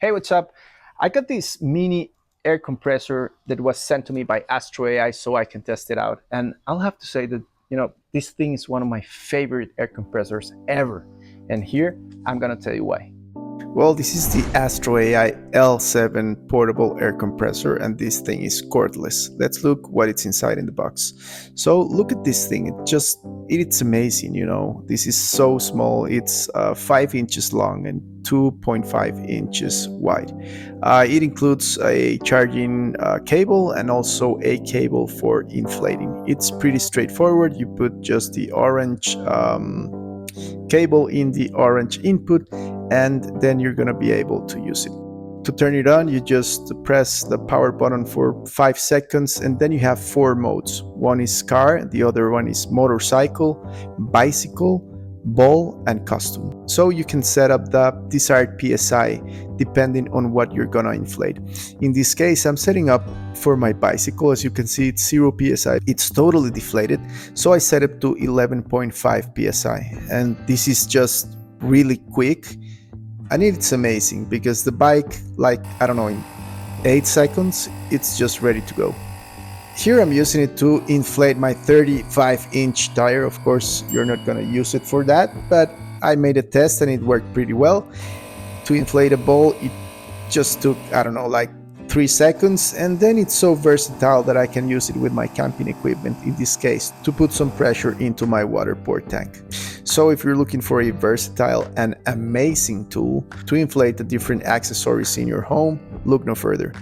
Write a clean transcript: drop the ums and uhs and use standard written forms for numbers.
Hey, what's up? I got this mini air compressor that was sent to me by AstroAI so I can test it out. And I'll have to say that, this thing is one of my favorite air compressors ever. And here, I'm gonna tell you why. Well, this is the AstroAI L7 portable air compressor, and this thing is cordless. Let's look what it's inside in the box. So look at this thing. It's amazing. This is so small. It's 5 inches long and 2.5 inches wide. It includes a charging cable and also a cable for inflating. It's pretty straightforward. You put just the orange cable in the orange input, and then you're going to be able to use it. To turn it on, you just press the power button for 5 seconds, and then you have 4 modes. One is car, the other one is motorcycle, bicycle, ball, and custom. So you can set up the desired PSI depending on what you're gonna inflate. In this case, I'm setting up for my bicycle. As you can see, it's 0 PSI. It's totally deflated. So I set it to 11.5 PSI. And this is just really quick. And it's amazing because the bike, in 8 seconds, it's just ready to go. Here I'm using it to inflate my 35-inch tire. Of course, you're not going to use it for that, but I made a test and it worked pretty well. To inflate a ball, it just took, 3 seconds, and then it's so versatile that I can use it with my camping equipment, in this case, to put some pressure into my water port tank. So if you're looking for a versatile and amazing tool to inflate the different accessories in your home, look no further.